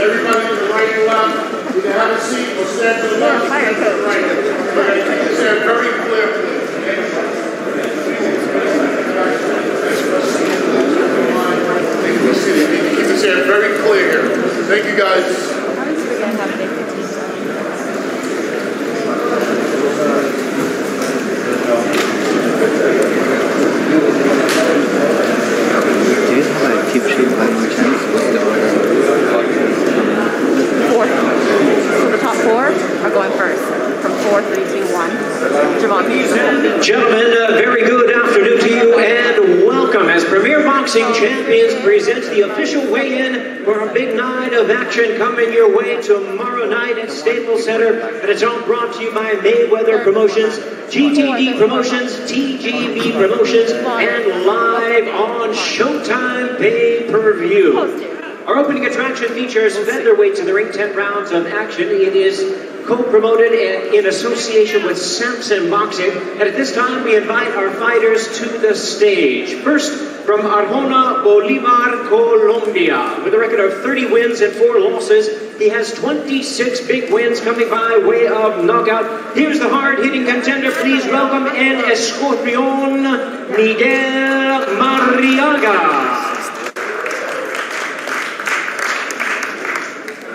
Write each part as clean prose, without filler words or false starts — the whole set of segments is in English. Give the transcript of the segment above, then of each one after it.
everybody to the right and left. You can have a seat or stand to the left and stand to the right. Okay, keep this here very clear, please. Keep this here very clear here. Thank you, guys. Do you have a tip sheet by any chance? Four. So the top four are going first. From 4, 3, 2, 1. Gervonta. Gentlemen, very good afternoon to you and welcome as Premier Boxing Champions presents the official weigh-in for a big night of action coming your way tomorrow night at Staples Center. And it's all brought to you by Mayweather Promotions, GTD Promotions, TGB Promotions, and live on Showtime pay-per-view. Our opening attraction features featherweights in the ring, 10 rounds of action. It is co-promoted and in association with Samson Boxing. And at this time, we invite our fighters to the stage. First, from Arjona, Bolivar, Colombia. With a record of 30 wins and 4 losses, he has 26 big wins coming by way of knockout. Here's the hard-hitting contender. Please welcome El Escorpión, Miguel Marriaga.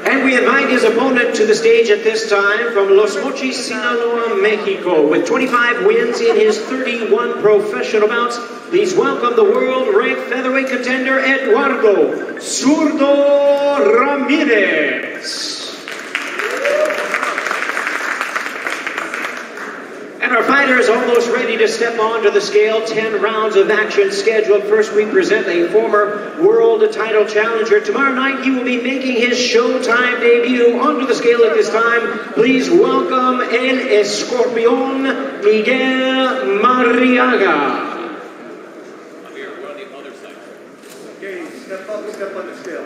And we invite his opponent to the stage at this time from Los Mochis, Sinaloa, Mexico. With 25 wins in his 31 professional bouts, please welcome the world-ranked featherweight contender, Eduardo Zurdo Ramirez. And our fighter is almost ready to step onto the scale. 10 rounds of action scheduled. First, we present a former world title challenger. Tomorrow night, he will be making his Showtime debut. Onto the scale at this time, please welcome El Escorpión, Miguel Marriaga. We're on the other side. Okay, step on the scale.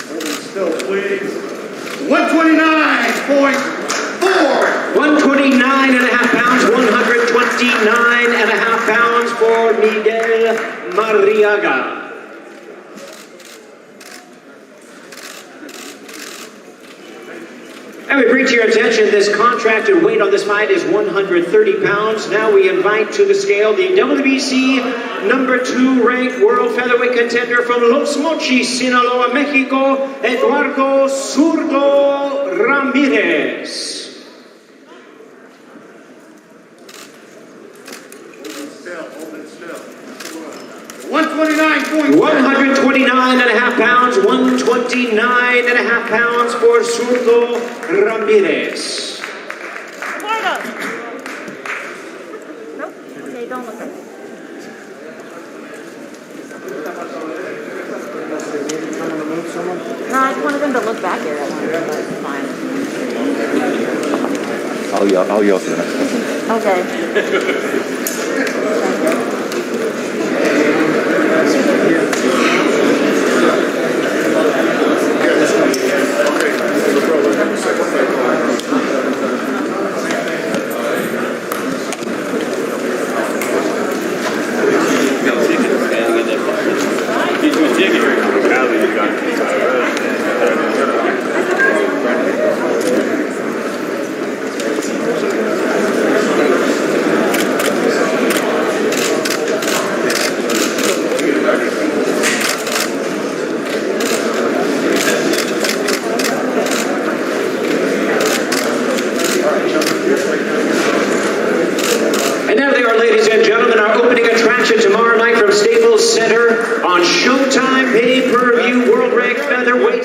Hold still, please. 129.4. 129.5 pounds, 129.5 pounds for Miguel Marriaga. And we bring to your attention this contracted weight on this fight is 130 pounds. Now we invite to the scale the WBC #2 ranked world featherweight contender from Los Mochis, Sinaloa, Mexico, Eduardo Zurdo Ramirez. 129.5 pounds, 129.5 pounds for Zurdo Ramirez. Nope. Okay, don't look at it. No, I just wanted them to look back here. That's fine. I'll yell for that. Okay.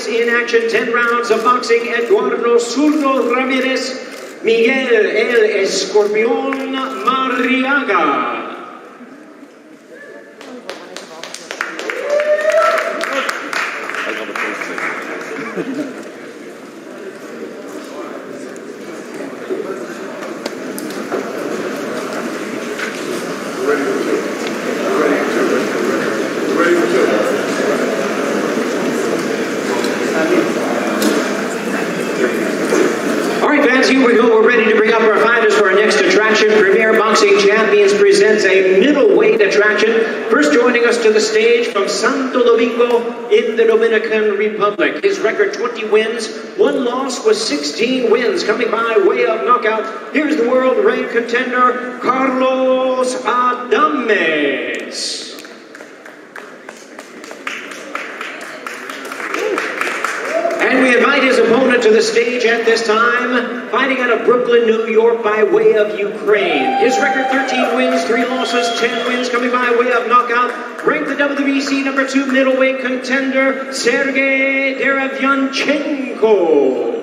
In action, 10 rounds of boxing, Eduardo Zurdo Ramirez, Miguel El Escorpión Marriaga. Here we go. We're ready to bring up our fighters for our next attraction. Premier Boxing Champions presents a middleweight attraction. First, joining us to the stage from Santo Domingo in the Dominican Republic. His record 20 wins, 1 loss with 16 wins coming by way of knockout. Here's the world-ranked contender, Carlos Adames. And we invite his opponent to the stage at this time, fighting out of Brooklyn, New York by way of Ukraine. His record 13 wins, 3 losses, 10 wins coming by way of knockout. Ranked the WBC number 2 middleweight contender, Sergey Derevyanchenko.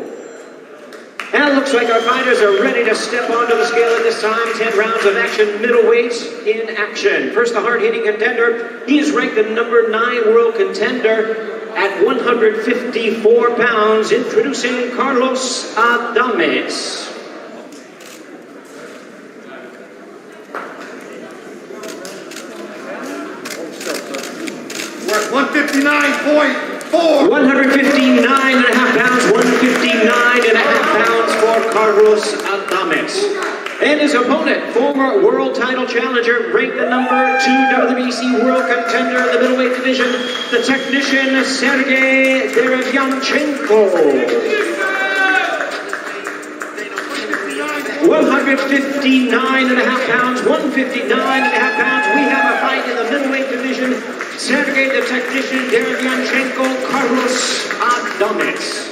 And it looks like our fighters are ready to step onto the scale at this time. 10 rounds of action, middleweights in action. First, the hard-hitting contender. He is ranked the number 9 world contender at 154 pounds, introducing Carlos Adames. We're at 159.4. 159.5 pounds, 159.5 pounds for Carlos Adames. And his opponent, former world title challenger, ranked the number 2 WBC world contender in the middleweight division, the technician Sergey Derevyanchenko. 159.5 pounds, 159.5 pounds. We have a fight in the middleweight division. Sergey the technician, Derevyanchenko, Carlos Adames.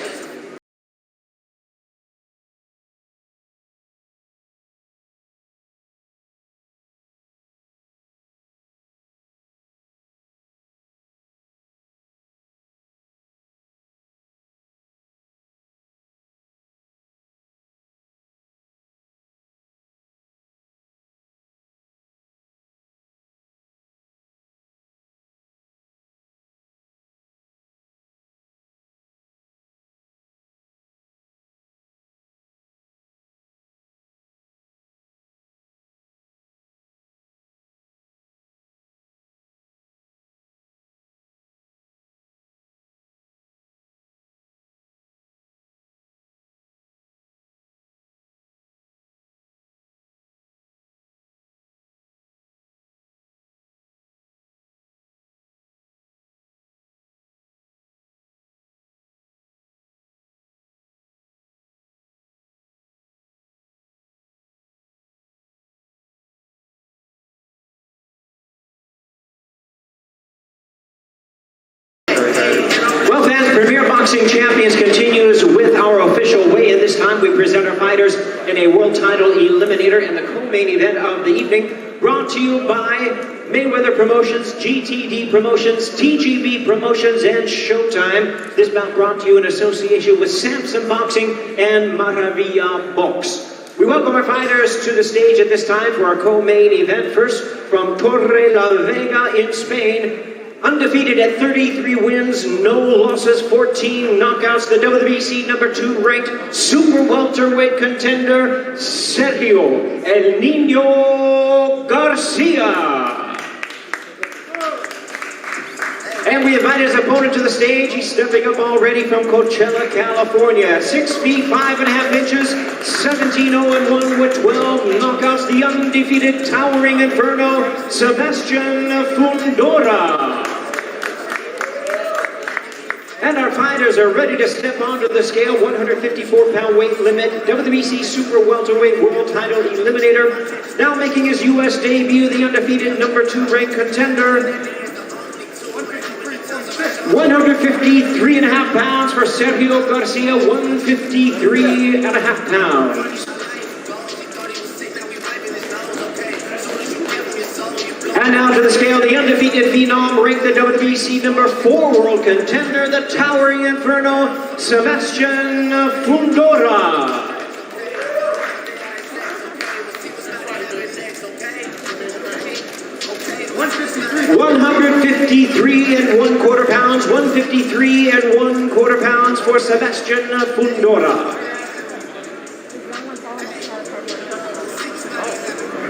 Well, fans, Premier Boxing Champions continues with our official weigh-in. This time we present our fighters in a world title eliminator in the co-main event of the evening, brought to you by Mayweather Promotions, GTD Promotions, TGB Promotions, and Showtime. This bout brought to you in association with Samson Boxing and Maravilla Box. We welcome our fighters to the stage at this time for our co-main event. First, from Torre la Vega in Spain, undefeated at 33 wins, no losses, 14 knockouts, the WBC number 2 ranked super welterweight contender, Sergio El Niño Garcia. And we invite his opponent to the stage. He's stepping up already from Coachella, California. 6 feet 5.5 inches, 17-0-1 with 12 knockouts. The undefeated towering inferno, Sebastian Fundora. And our fighters are ready to step onto the scale. 154-pound weight limit, WBC super welterweight world title eliminator. Now making his U.S. debut, the undefeated number 2 ranked contender. 153.5 pounds for Sergio Garcia, 153.5 pounds. And now to the scale, the undefeated phenom, ranked the WBC number 4 world contender, the towering inferno, Sebastian Fundora. 153 1/4 pounds, 153 1/4 pounds for Sebastian Fundora.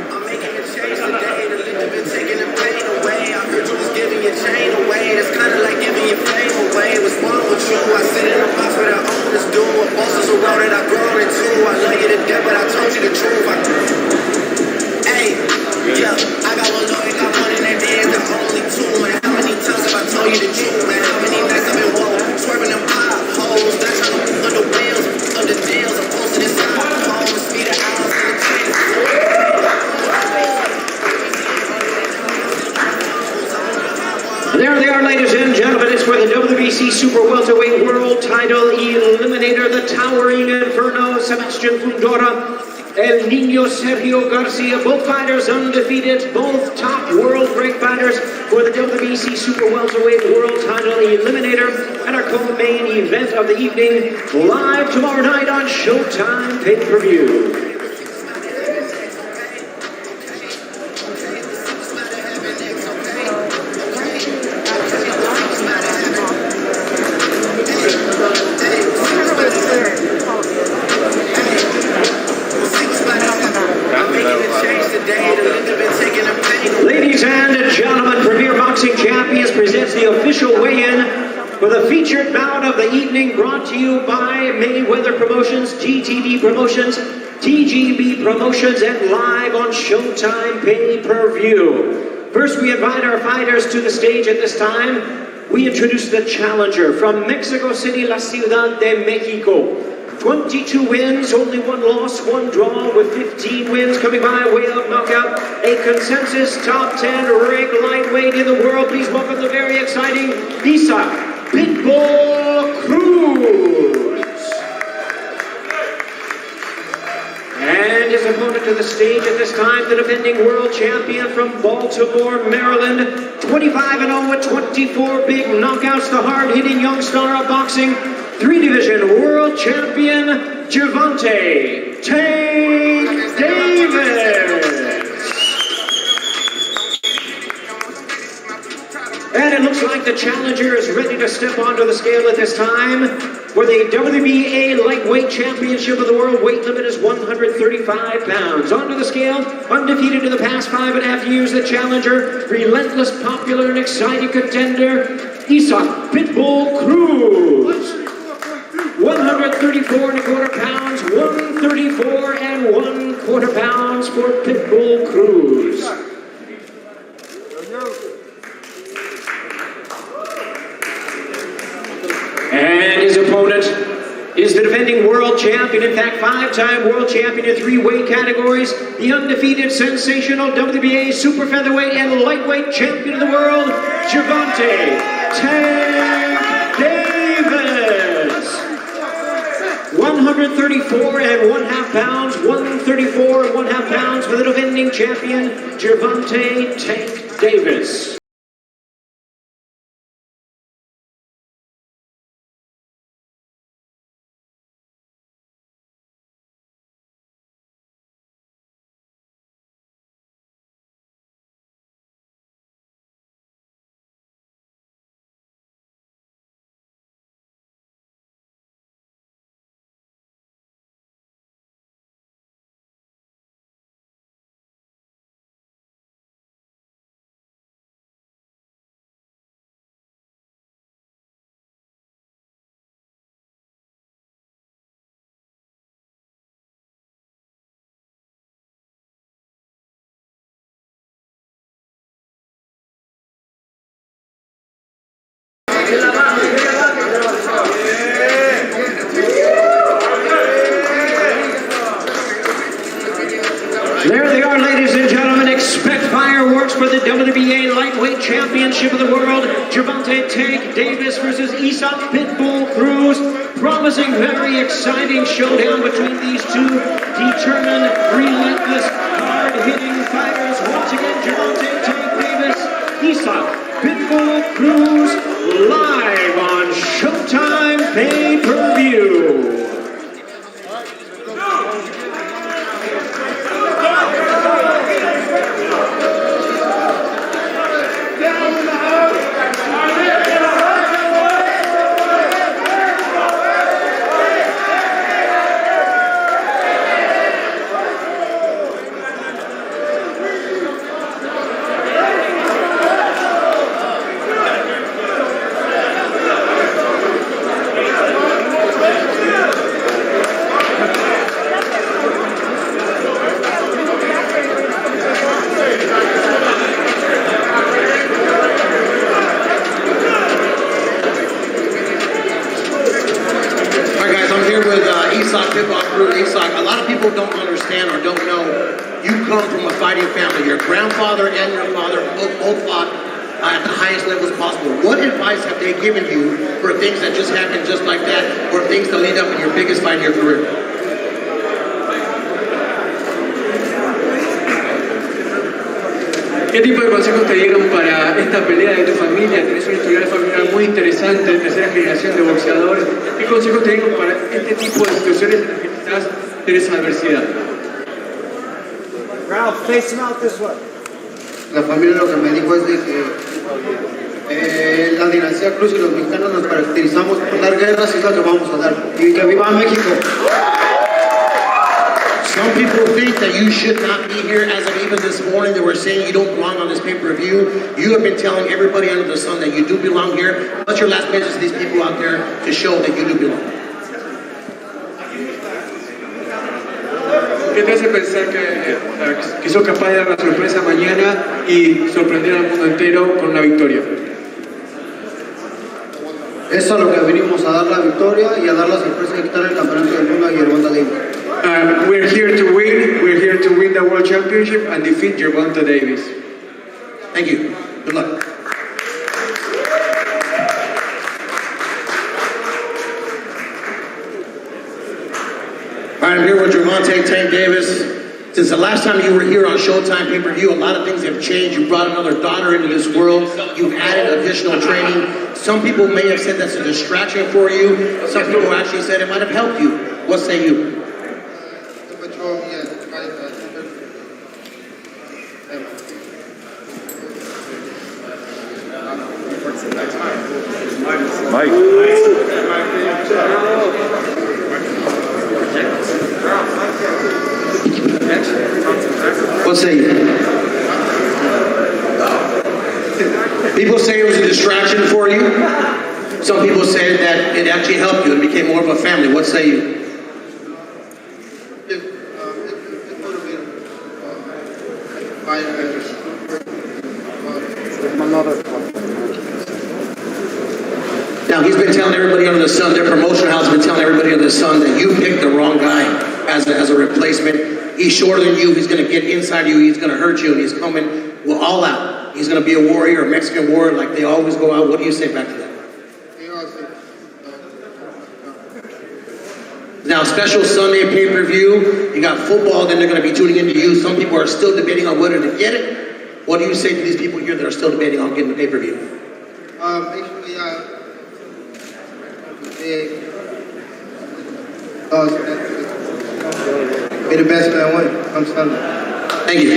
I'm making a change today, the liquor been taking the pain away. I heard you was giving your chain away, that's kind of like giving your fame away. What's wrong with you? I sit in a box where the owners do. A boss is a road that I grow into. I love you to death, but I told you the truth. Hey, yeah, I got one lawyer, got one in their hands, the only two. There they are, ladies and gentlemen. It's for the WBC Super Welterweight World Title Eliminator, the Towering Inferno, Sebastian Fundora, El Nino Sergio Garcia. Both fighters undefeated, both top world rank fighters for the WBC Super Welterweight World Title Eliminator, and our co-main event of the evening, live tomorrow night on Showtime pay-per-view. Ladies and gentlemen, Premier Boxing Champions presents the official weigh-in for the featured bout of the evening, brought to you by Mayweather Promotions, GTV Promotions, TGB Promotions, and live on Showtime pay-per-view. First, we invite our fighters to the stage at this time. We introduce the challenger from Mexico City, La Ciudad de Mexico. 22 wins, only 1 loss, 1 draw, with 15 wins coming by way of knockout. A consensus top 10 ranked lightweight in the world. Please welcome the very exciting Isaac Pitbull Cruz. And his opponent to the stage at this time, the defending world champion from Baltimore, Maryland. 25-0 with 24 big knockouts, the hard-hitting young star of boxing. 3-division world champion, Gervonta Davis. And it looks like the challenger is ready to step onto the scale at this time. For the WBA Lightweight Championship of the World, weight limit is 135 pounds. Onto the scale, undefeated in the past 5.5 years, the challenger, relentless, popular, and exciting contender, Isaac Pitbull Cruz. 134.25 pounds, 134.25 pounds for Pitbull Cruz. And his opponent is the defending world champion, in fact, 5-time world champion in 3 weight categories, the undefeated, sensational WBA super featherweight and lightweight champion of the world, Gervonta Davis. 134.5 pounds, 134.5 pounds for the defending champion, Gervonta Tank Davis. There they are, ladies and gentlemen. Expect fireworks for the WBA Lightweight Championship of the World. Gervonta Tank Davis versus Isaac Pitbull Cruz. Promising very exciting showdown between these two determined, relentless, hard-hitting fighters. Once again, Gervonta Tank Davis, Isaac Pitbull Cruz, live on Showtime pay-per-view. Isaac, a lot of people don't understand or don't know you come from a fighting family. Your grandfather and your father both fought at the highest levels possible. What advice have they given you for things that just happen just like that, or things that lead up in your biggest fight in your career? ¿Qué tipo de consejos te dieron para esta pelea de tu familia? Tenés una historia familiar muy interesante, tercera generación de boxeadores. ¿Qué consejos te dieron para este tipo de situaciones en las que quizás tenés adversidad? Ralph, face him out this way. La familia lo que me dijo es de que la dinastía Cruz y los mexicanos nos caracterizamos por dar guerras y es lo que vamos a dar. Y que viva México. Some people think that you should not be here. As of even this morning, they were saying you don't belong on this pay-per-view. You have been telling everybody under the sun that you do belong here. What's your last message to these people out there to show that you do belong? ¿Qué te hace pensar que sos capaz de dar la sorpresa mañana y sorprender al mundo entero con una victoria? Eso es lo que venimos a dar la victoria y a dar la sorpresa de quitar el campeonato del mundo a Gervonta Davis. We're here to win. We're here to win the World Championship and defeat Gervonta Davis. Thank you. Good luck. All right, I'm here with Gervonta Tank Davis. Since the last time you were here on Showtime pay-per-view, a lot of things have changed. You brought another daughter into this world. You've added additional training. Some people may have said that's a distraction for you. Some people actually said it might have helped you. What say you? Mike. What say you? People say it was a distraction for you. Some people say that it actually helped you and became more of a family. What say you? Now, he's been telling everybody under the sun, their promotion house has been telling everybody under the sun that you picked the wrong guy as a replacement. He's shorter than you, he's going to get inside you, he's going to hurt you, and he's coming all out. He's going to be a warrior, a Mexican warrior, like they always go out. What do you say back to that? Now, special Sunday pay-per-view, you got football, then they're going to be tuning into you. Some people are still debating on whether to get it. What do you say to these people here that are still debating on getting the pay-per-view? Basically, be the best man win. I'm Sunday. Thank you.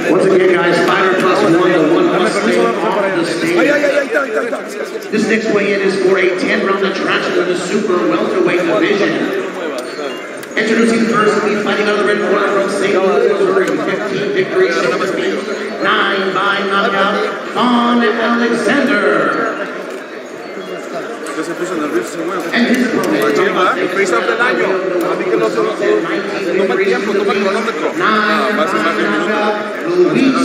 Once again, guys, fighter plus one, the one must stay off the stage. This next weigh-in is for a 10-round attraction of the super welterweight division. Introducing firstly, fighting out of the red corner from St. Louis, Missouri, 15 victories, 6 defeats, 9 by knockout, on Alexander. And his opponent, El face-off del año. A mí que no se toma el tiempo, toma el cronómetro. Va a ser más de un minuto.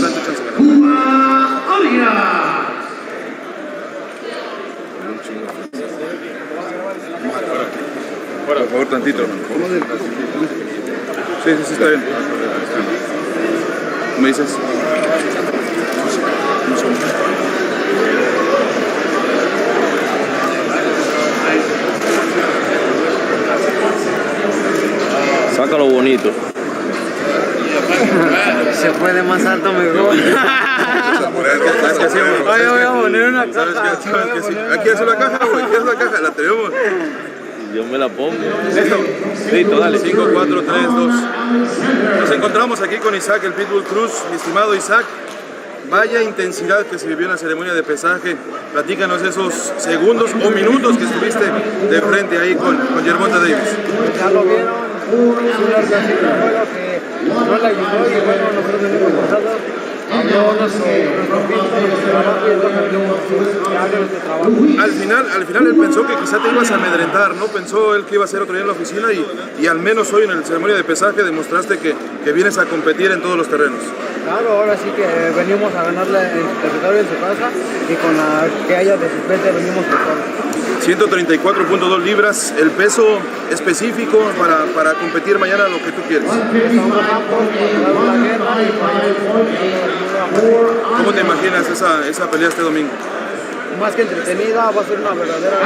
Por favor, tantito. Sí, está bien. ¿Me dices? Sácalo bonito. Se puede más alto mejor. Oye, voy a poner una caja. ¿Sabes qué? Sí. Aquí es una caja, güey. Aquí es una caja. La tenemos. Yo me la pongo. ¿Listo? Listo, dale. 5, 4, 3, 2. Nos encontramos aquí con Isaac, el Pitbull Cruz. Mi estimado Isaac, vaya intensidad que se vivió en la ceremonia de pesaje. Platícanos esos segundos o minutos que estuviste de frente ahí con Gervonta Davis. Ya lo vieron, es una organización que no le ayudó y bueno, nosotros venimos pasados. Habló nuestro trabajo y es lo que venimos a hacer nuestro trabajo. Al final él pensó que quizá te ibas a amedrentar, ¿no? Pensó él que iba a ser otro día en la oficina y al menos hoy en la ceremonia de pesaje demostraste que vienes a competir en todos los terrenos. Claro, ahora sí que venimos a ganarle en su territorio, en su casa, y con la que haya de suplente venimos por todo. 134.2 libras, el peso específico para competir mañana lo que tú quieres. ¿Cómo te imaginas esa pelea este domingo? Más que entretenida, va a ser una verdadera...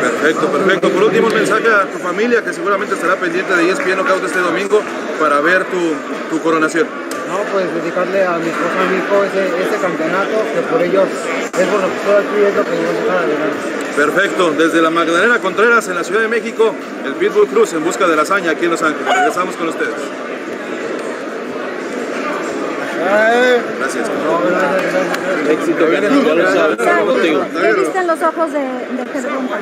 Perfecto. Por último, un mensaje a tu familia que seguramente estará pendiente de ESPN Knockout este domingo para ver tu coronación. No, pues dedicarle a mi esposa, a mi hijo, ese campeonato, que por ellos es por lo que estoy aquí, es lo que yo voy a adelante. Perfecto, desde la Magdalena Contreras en la Ciudad de México, el Pitbull Cruz en busca de la hazaña aquí en Los Ángeles. Regresamos con ustedes. Gracias. Éxito, ya lo sabes, contigo. ¿Qué viste en los ojos de Gervonta?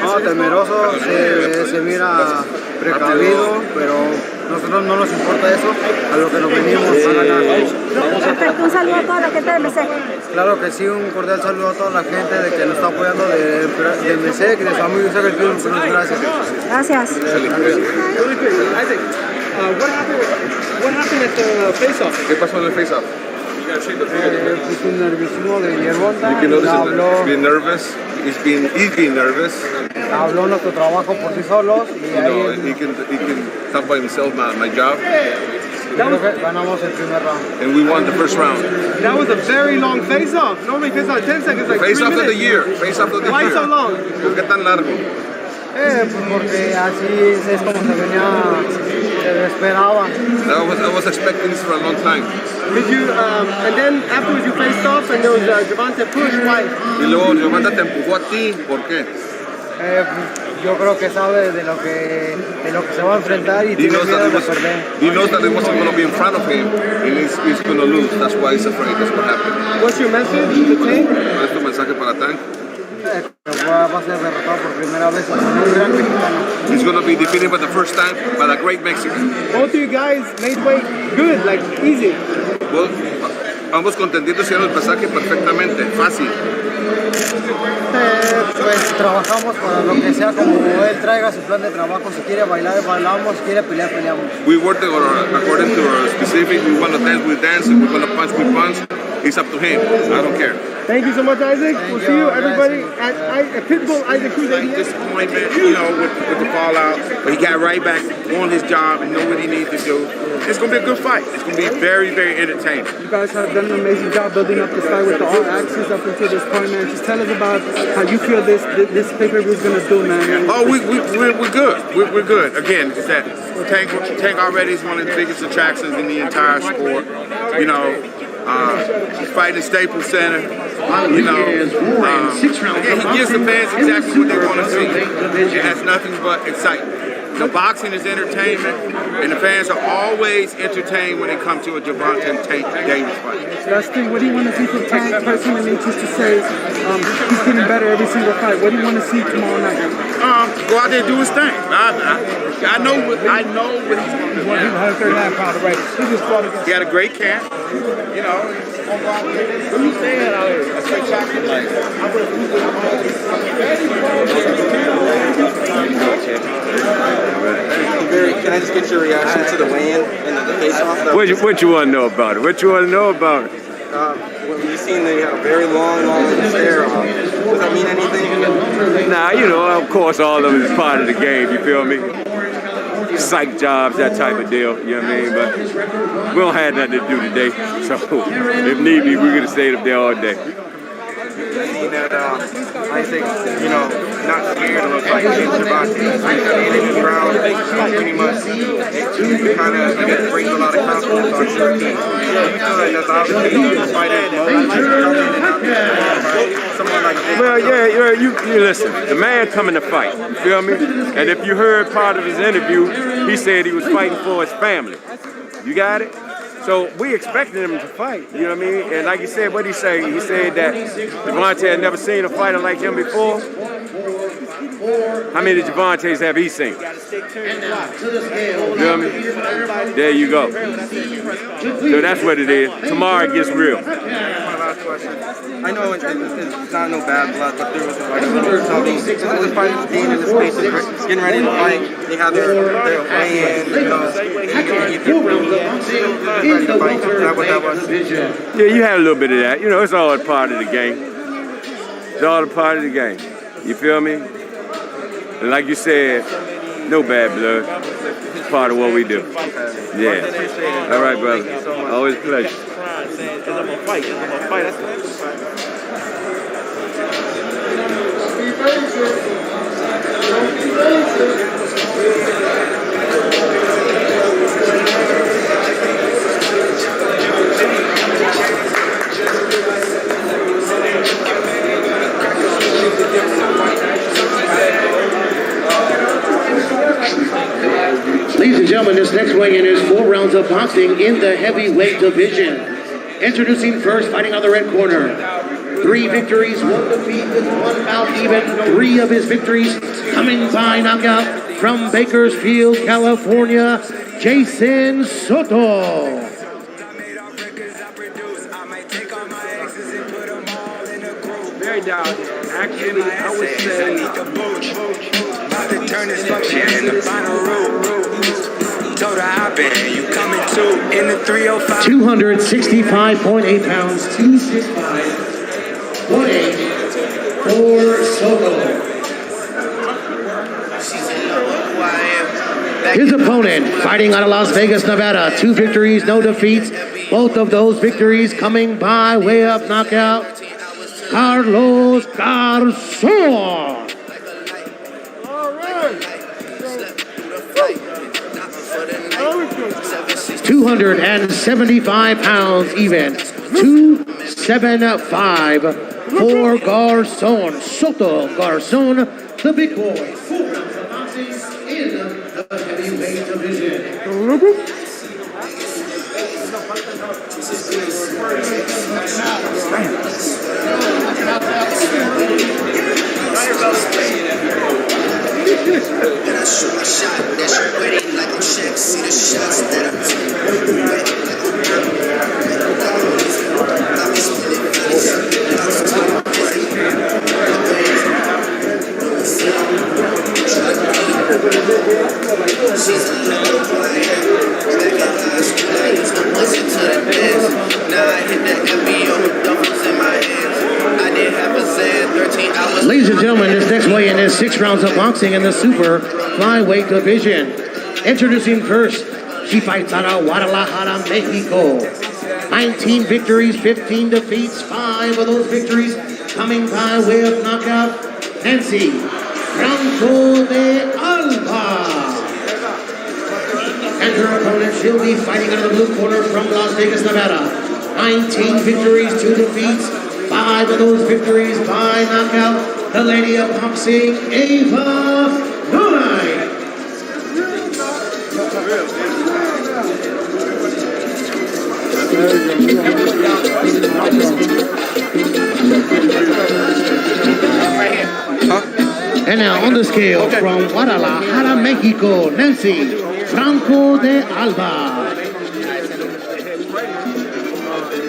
No, temeroso, se mira precavido, pero nosotros no nos importa eso, a lo que nos venimos a ganar. Perfecto, un saludo a toda la gente de MSEC. Claro que sí, un cordial saludo a toda la gente de que nos está apoyando de MSEC y de su amigo Isaac Cruz. Gracias. Gracias. What happened at the face-off? ¿Qué pasó en el face-off? Pues un nerviosismo de Gervonta, He's being nervous. He's being nervous. Habló nuestro trabajo por sí solos y ahí he can talk about himself, my job. creo que ganamos el primer round. And we won the first round. That was a very long face-off. Normally face-off 10 seconds, like 3 Face-off of the minutes. year. Face-off of the year. Why so long? ¿Por qué tan largo? Pues porque así es como se esperaba. I was expecting this for a long time. Did you, and then afterwards you faced off and there was Gervonta push, why? Y luego Gervonta te empujó a ti, ¿por qué? Yo creo que sabe de lo que se va a enfrentar y He tiene knows miedo that de perder. he knows that it wasn't going to be in front of him, and he's going to lose. That's why he's afraid. That's what happened. What's your message to Tank? ¿Cuál es tu mensaje para Tank? Va a ser derrotado por primera vez con un gran mexicano. He's going to be defeated for the first time by the great Mexican. Both of you guys made weight good, like easy. Well, ambos contendientes hicieron el pasaje perfectamente, fácil. Pues trabajamos para lo que sea, como él traiga su plan de trabajo. Si quiere bailar, bailamos. Si quiere pelear, peleamos. We worked according to our specific. We want to dance, we dance. If we want to punch, we punch. It's up to him. I don't care. Thank you so much, Isaac. We'll see you, everybody, at Pitbull, Isaac Cruz. Disappointment, with the fallout, but he got right back on his job and know what he needs to do. It's going to be a good fight. It's going to be very, very entertaining. You guys have done an amazing job building up this fight with the all axes up until this point, man. Just tell us about how you feel this pay-per-view is going to do, man. Oh, we're good. We're good. Again, it's that Tank already is one of the biggest attractions in the entire sport. He's fighting Staples Center. He gives the fans exactly what they want to see. It has nothing but excitement. Boxing is entertainment, and the fans are always entertained when they come to a Gervonta and Tank Davis fight. Last thing, what do you want to see from Tank personally, just to say he's getting better every single fight? What do you want to see tomorrow night? Go out there and do his thing. I know what he's going to do. 139 pounder, right? He got a great camp, What are you saying out here? That's straight chocolate. Barry, can I just get your reaction to the weigh-in and the face-off? What you want to know about it? What you want to know about it? When you seen that you had a very long stare off, does that mean anything? Nah, of course, all of it is part of the game. You feel me? Psych jobs, that type of deal. You know what I mean? But we don't have nothing to do today, so if need be, we're gonna stay up there all day. Seeing that Isaac, not scared of a fight against Gervonta. I understand that he's around. pretty much kind of brings a lot of confidence on your team. You feel like that's obviously the fighter someone like this. Well, yeah, you listen. The man coming to fight. You feel me? And if you heard part of his interview, he said he was fighting for his family. You got it? So we expected him to fight, you know what I mean? And like you said, what did he say? He said that Gervonta had never seen a fighter like him before. How many Gervontas have he seen? You feel me? There you go. So that's what it is. Tomorrow it gets real. I know it's not no bad blood, but there was like a little something. The fighters being in the space and getting ready to fight, they have their weigh-in, you know, yeah, you had a little bit of that. You know, it's all a part of the game. It's all a part of the game. You feel me? And like you said, no bad blood. It's part of what we do. Yeah. All right, brother. Always a pleasure. Ladies and gentlemen, this next weigh-in is 4 rounds of boxing in the heavyweight division. Introducing first, fighting on the red corner. 3 victories, 1 defeat with 1 bout even. 3 of his victories coming by knockout from Bakersfield, California, Jason Soto. Very down. Actually, I would say about to turn this function in the final room. Told her I've been, you coming too in the 305. 265.8 pounds, 265.8 for Soto. His opponent, fighting out of Las Vegas, Nevada, 2 victories, no defeats. Both of those victories coming by way of knockout. Carlos Garza. 275 pounds even. 275 for Garzon. Soto Garzon, the big boy. 4 rounds of boxing in the heavyweight division. 13 hours. Ladies and gentlemen, this next weigh-in is 6 rounds of boxing in the super flyweight division. Introducing first, she fights out of Guadalajara, Mexico. 19 victories, 15 defeats, 5 of those victories coming by way of knockout. Nancy Franco de Alba. And her opponent, she'll be fighting out of the blue corner from Las Vegas, Nevada. 19 victories, 2 defeats, 5 of those victories by knockout. The lady of boxing, Ava Knight. And now on the scale from Guadalajara, Mexico, Nancy Franco de Alba.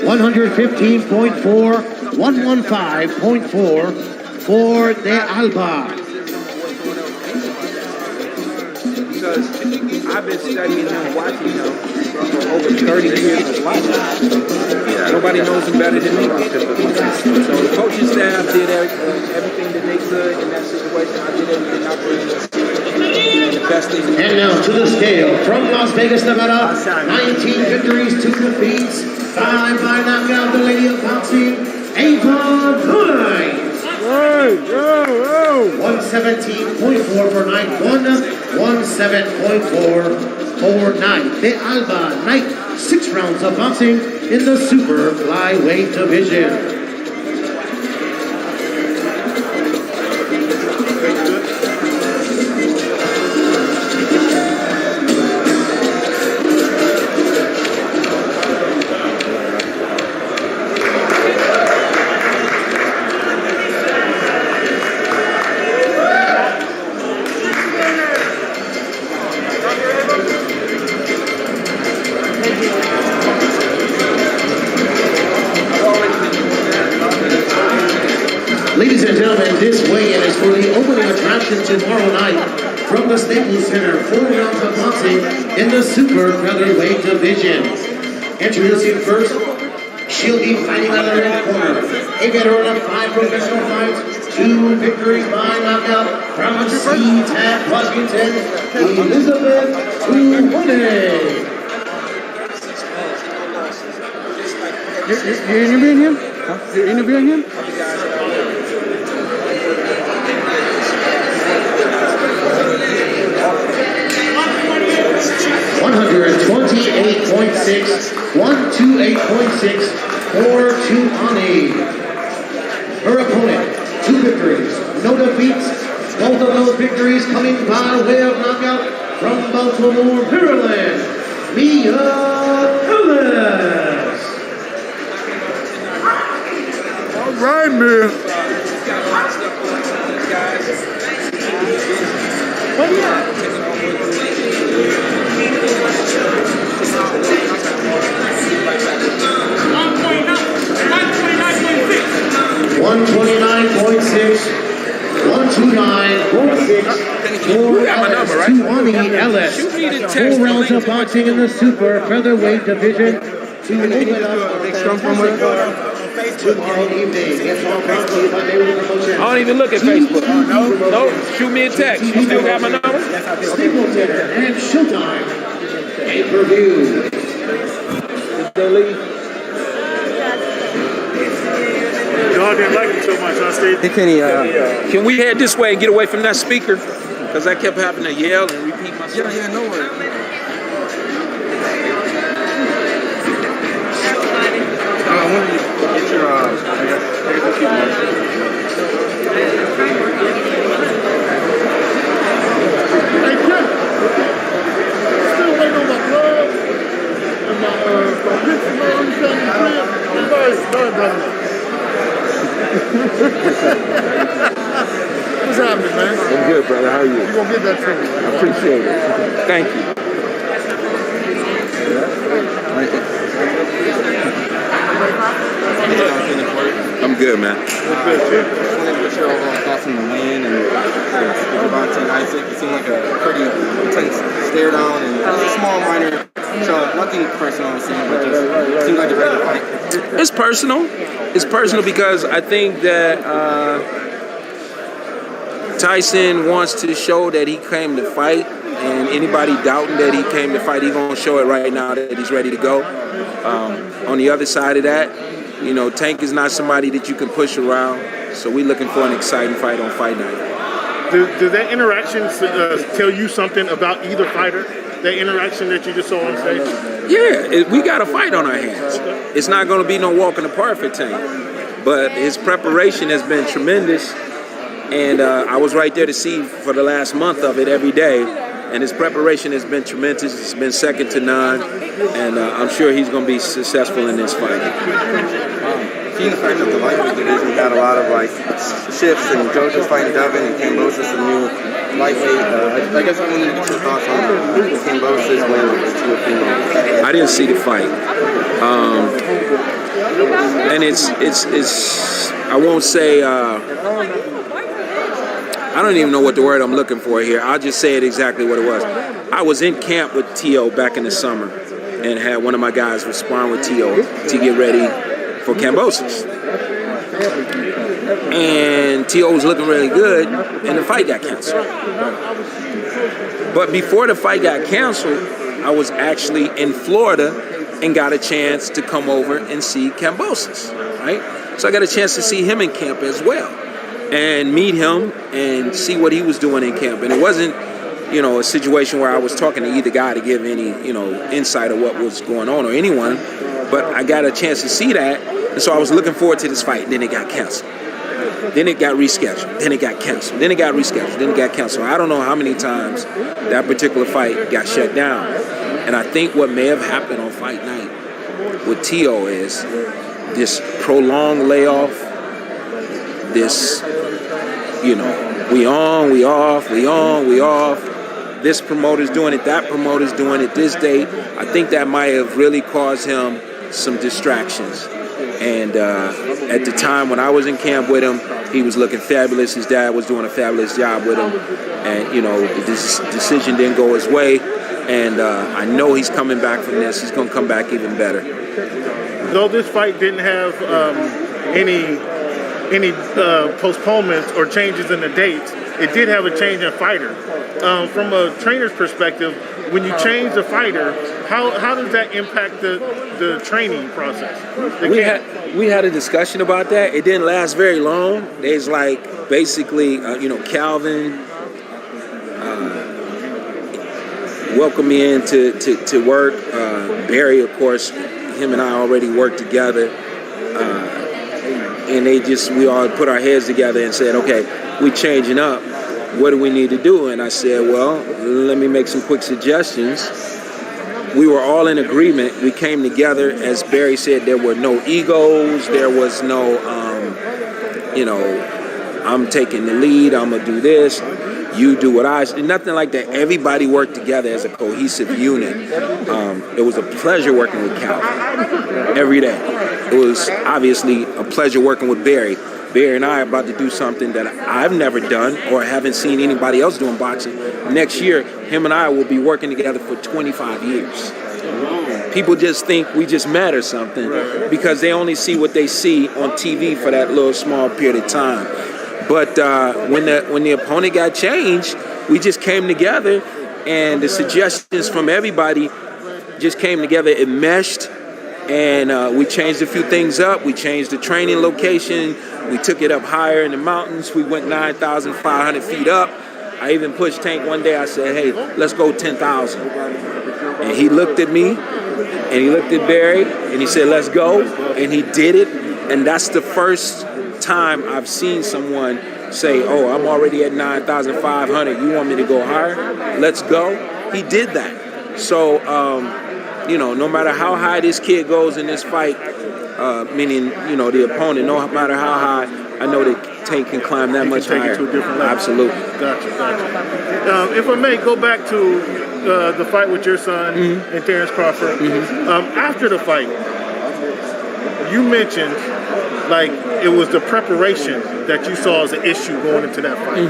115.4, 115.4 for de Alba. Because I've been studying and watching him for over 30 years of life. Nobody knows him better than me. So the coaching staff did everything that they could in that situation. I did everything I could. And now to the scale from Las Vegas, Nevada, 19 victories, 2 defeats, 5 by knockout, the lady of boxing, Ava Knight. 117.4 for night 1. 17.449. De Alba Knight, 6 rounds of boxing in the super flyweight division. Ladies and gentlemen, this weigh-in is for the opening attraction tomorrow night from the Staples Center. 4 rounds of boxing in the super featherweight division. Introducing first, she'll be fighting out of the red corner. A veteran of 5 professional fights, 2 victories by knockout from Seatac, Washington, Elizabeth Tuwone. You're interviewing him? Huh? You're interviewing him? 128.6, 128.6 for Tuwone. Her opponent, 2 victories, no defeats. Both of those victories coming by way of knockout from Baltimore, Maryland, Mia Ellis. All right, man. What do you have? 129.6, 129.6 for Tuwone Ellis. 4 rounds of boxing in the super featherweight division to open up tomorrow evening. I don't even look at Facebook. No, shoot me a text. You still got my number? Stapleton and Showtime. Pay-per-view. Y'all didn't like me so much, I stayed. Hey, Kenny, can we head this way and get away from that speaker? Because I kept having to yell and repeat myself. Yeah, no worries. I want you to get your, I guess we'll keep them. Hey, Ken. Still waiting on my blood and my picture, man. You trying to crib? Everybody's done, brother. What's happening, man? I'm good, brother. How are you? You gonna get that to me? I appreciate it. Thank you. I'm good, man. Just wanted to get your overall thoughts on the win and Gervonta and Isaac. It seemed like a pretty intense stare down and it was a small minor. So nothing personal, but just seemed like a regular fight. It's personal. It's personal because I think that Tyson wants to show that he came to fight, and anybody doubting that he came to fight, he's gonna show it right now that he's ready to go. On the other side of that, you know, Tank is not somebody that you can push around, so we're looking for an exciting fight on fight night. Did that interaction tell you something about either fighter? That interaction that you just saw on stage? Yeah, we got a fight on our hands. It's not going to be no walk in the park for Tank, but his preparation has been tremendous, and I was right there to see for the last month of it every day, and his preparation has been tremendous. It's been second to none, and I'm sure he's going to be successful in this fight. Seeing the fact that the lightweight division had a lot of like shifts, and JoJo's fighting Devin and Cambosis a new lightweight. I guess I wanted to get your thoughts on Cambosis when it's two females. I didn't see the fight, and it's I won't say. I don't even know what the word I'm looking for here. I'll just say it exactly what it was. I was in camp with T.O. back in the summer and had one of my guys respond with T.O. to get ready for Cambosis. And T.O. was looking really good, and the fight got canceled. But before the fight got canceled, I was actually in Florida and got a chance to come over and see Cambosis, right? So I got a chance to see him in camp as well and meet him and see what he was doing in camp. And it wasn't a situation where I was talking to either guy to give any, insight of what was going on or anyone, but I got a chance to see that, and so I was looking forward to this fight, and then it got canceled. Then it got rescheduled. Then it got canceled. Then it got rescheduled. Then it got canceled. I don't know how many times that particular fight got shut down. And I think what may have happened on fight night with T.O. is this prolonged layoff, this, we on, we off, we on, we off. This promoter's doing it, that promoter's doing it, this date. I think that might have really caused him some distractions. And at the time when I was in camp with him, he was looking fabulous. His dad was doing a fabulous job with him. And, this decision didn't go his way. And I know he's coming back from this. He's going to come back even better. Though this fight didn't have any postponements or changes in the dates, it did have a change in fighter. From a trainer's perspective, when you change the fighter, how does that impact the training process? We had a discussion about that. It didn't last very long. There's basically, Calvin welcomed me in to work. Barry, of course, him and I already worked together. And we all put our heads together and said, okay, we're changing up. What do we need to do? And I said, well, let me make some quick suggestions. We were all in agreement. We came together. As Barry said, there were no egos. There was no, I'm taking the lead. I'm going to do this. You do what I say. Nothing like that. Everybody worked together as a cohesive unit. It was a pleasure working with Calvin every day. It was obviously a pleasure working with Barry. Barry and I are about to do something that I've never done or haven't seen anybody else do in boxing. Next year, him and I will be working together for 25 years. People just think we just met or something because they only see what they see on TV for that little small period of time. But when the opponent got changed, we just came together, and the suggestions from everybody just came together. It meshed, and we changed a few things up. We changed the training location. We took it up higher in the mountains. We went 9,500 feet up. I even pushed Tank one day. I said, hey, let's go 10,000. And he looked at me, and he looked at Barry, and he said, let's go. And he did it, and that's the first time I've seen someone say, oh, I'm already at 9,500. You want me to go higher? Let's go. He did that. So, no matter how high this kid goes in this fight, meaning, the opponent, no matter how high, I know that Tank can climb that much higher. Take it to a different level. Absolutely. Gotcha. If I may go back to the fight with your son and Terrence Crawford. After the fight, you mentioned it was the preparation that you saw as an issue going into that fight.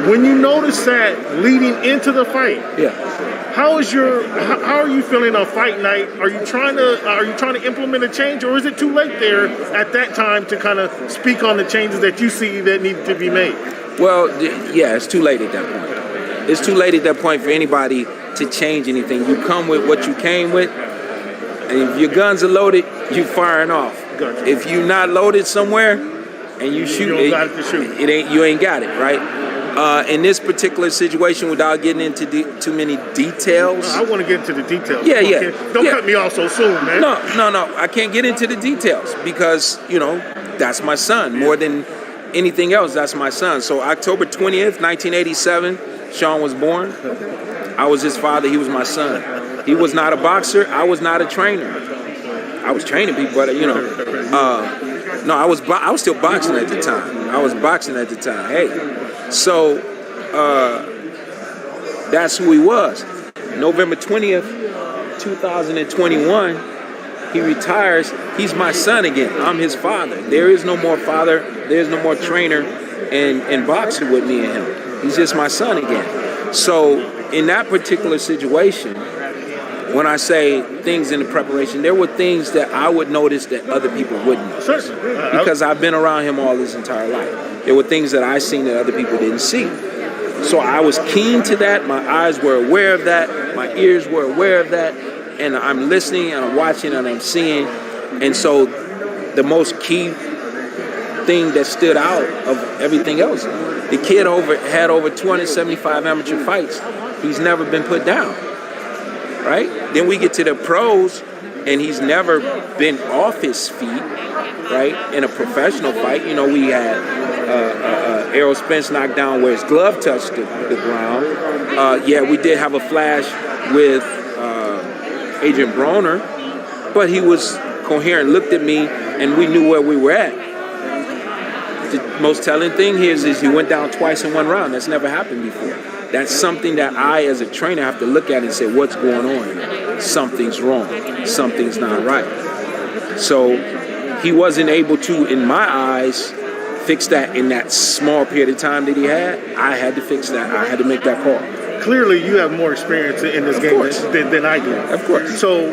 When you noticed that leading into the fight, how are you feeling on fight night? Are you trying to implement a change, or is it too late there at that time to kind of speak on the changes that you see that need to be made? Well, yeah, it's too late at that point. It's too late at that point for anybody to change anything. You come with what you came with, and if your guns are loaded, you firing off. Gotcha. If you're not loaded somewhere and you shoot, you ain't got it, right? In this particular situation, without getting into too many details. I want to get into the details. Don't cut me off so soon, man. No. I can't get into the details because, that's my son. More than anything else, that's my son. So October 20th, 1987, Sean was born. I was his father. He was my son. He was not a boxer. I was not a trainer. I was training people, but, no, I was still boxing at the time. Hey. So that's who he was. November 20th, 2021, he retires. He's my son again. I'm his father. There is no more father. There's no more trainer and boxer with me and him. He's just my son again. So in that particular situation, when I say things in the preparation, there were things that I would notice that other people wouldn't notice. Because I've been around him all his entire life. There were things that I seen that other people didn't see. So I was keen to that. My eyes were aware of that. My ears were aware of that. And I'm listening and I'm watching and I'm seeing. And so the most key thing that stood out of everything else The kid had over 275 amateur fights. He's never been put down, right? Then we get to the pros, and he's never been off his feet, right? In a professional fight, you know, we had Errol Spence knocked down where his glove touched the ground. Yeah, we did have a flash with Adrian Broner, but he was coherent, looked at me, and we knew where we were at. The most telling thing here is he went down twice in one round. That's never happened before. That's something that I, as a trainer, have to look at and say, what's going on here? Something's wrong. Something's not right. So he wasn't able to, in my eyes, fix that in that small period of time that he had. I had to fix that. I had to make that call. Clearly, you have more experience in this game than I do. Of course. So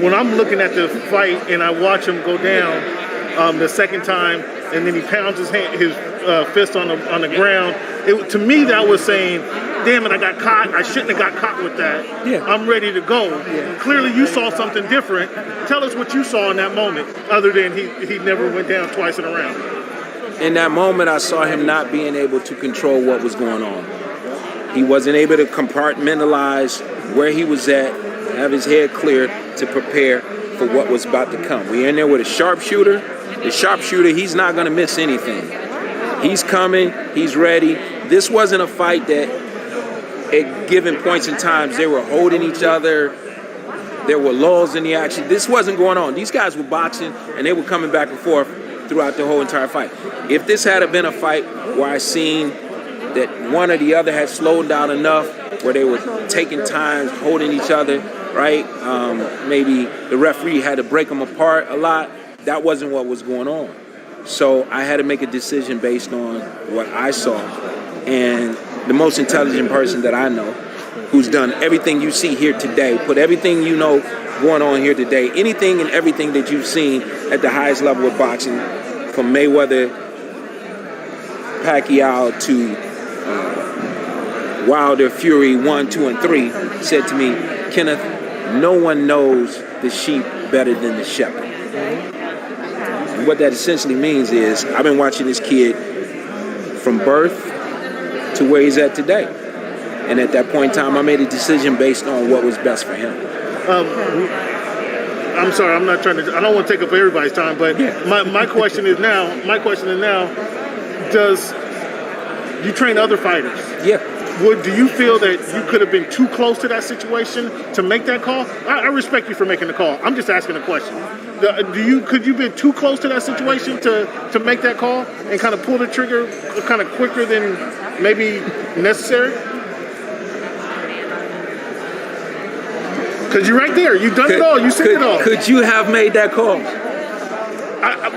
when I'm looking at the fight and I watch him go down the second time, and then he pounds his fist on the ground, to me that was saying, damn it, I got caught. I shouldn't have got caught with that. Yeah. I'm ready to go. Yeah. Clearly, you saw something different. Tell us what you saw in that moment, other than he never went down twice in a round. In that moment, I saw him not being able to control what was going on. He wasn't able to compartmentalize where he was at, have his head clear to prepare for what was about to come. We're in there with a sharpshooter. The sharpshooter, he's not going to miss anything. He's coming. He's ready. This wasn't a fight that at given points in times they were holding each other. There were lulls in the action. This wasn't going on. These guys were boxing, and they were coming back and forth throughout the whole entire fight. If this had been a fight where I seen that one or the other had slowed down enough where they were taking time, holding each other, right? Maybe the referee had to break them apart a lot. That wasn't what was going on. So I had to make a decision based on what I saw. And the most intelligent person that I know, who's done everything you see here today, put everything you know going on here today, anything and everything that you've seen at the highest level of boxing, from Mayweather, Pacquiao to Wilder, Fury 1, 2, and 3, said to me, Kenneth, no one knows the sheep better than the shepherd. And what that essentially means is I've been watching this kid from birth to where he's at today. And at that point in time, I made a decision based on what was best for him. I'm sorry, I don't want to take up everybody's time, but my question is now, does you train other fighters? Yeah. Do you feel that you could have been too close to that situation to make that call? I respect you for making the call. I'm just asking a question. Could you been too close to that situation to make that call and kind of pull the trigger kind of quicker than maybe necessary? Because you're right there. You've done it all. You said it all. Could you have made that call?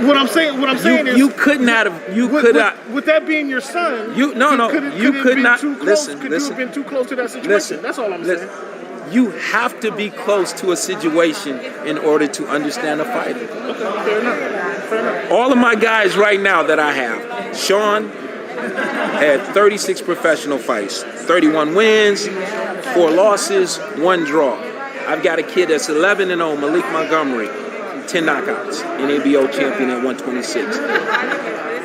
What I'm saying is you couldn't have. You could have. With that being your son, you could not. Listen. Could you have been too close to that situation? Listen, that's all I'm saying. You have to be close to a situation in order to understand a fighter. Okay, fair enough. All of my guys right now that I have, Sean had 36 professional fights, 31 wins, 4 losses, 1 draw. I've got a kid that's 11-0, Malik Montgomery, 10 knockouts, NABO champion at 126.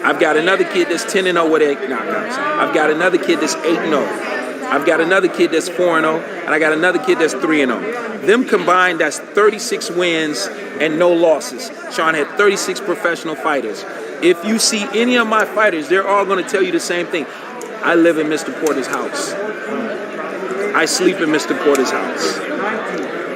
I've got another kid that's 10-0 with 8 knockouts. I've got another kid that's 8-0. I've got another kid that's 4-0, and I got another kid that's 3-0. Them combined, that's 36 wins and no losses. Sean had 36 professional fighters. If you see any of my fighters, they're all going to tell you the same thing. I live in Mr. Porter's house. I sleep in Mr. Porter's house.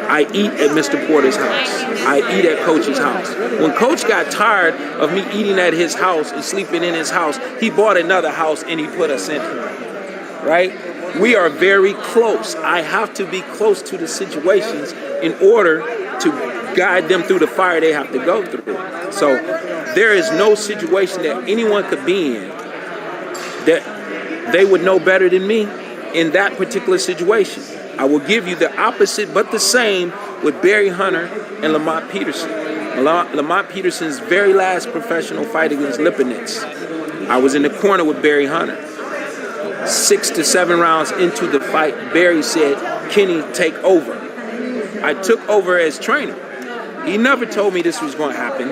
I eat at Mr. Porter's house. I eat at Coach's house. When Coach got tired of me eating at his house and sleeping in his house, he bought another house and he put us in it. Right? We are very close. I have to be close to the situations in order to guide them through the fire they have to go through. So there is no situation that anyone could be in that they would know better than me in that particular situation. I will give you the opposite but the same with Barry Hunter and Lamont Peterson. Lamont Peterson's very last professional fight against Lipinets, I was in the corner with Barry Hunter. 6 to 7 rounds into the fight, Barry said, Kenny, take over. I took over as trainer. He never told me this was going to happen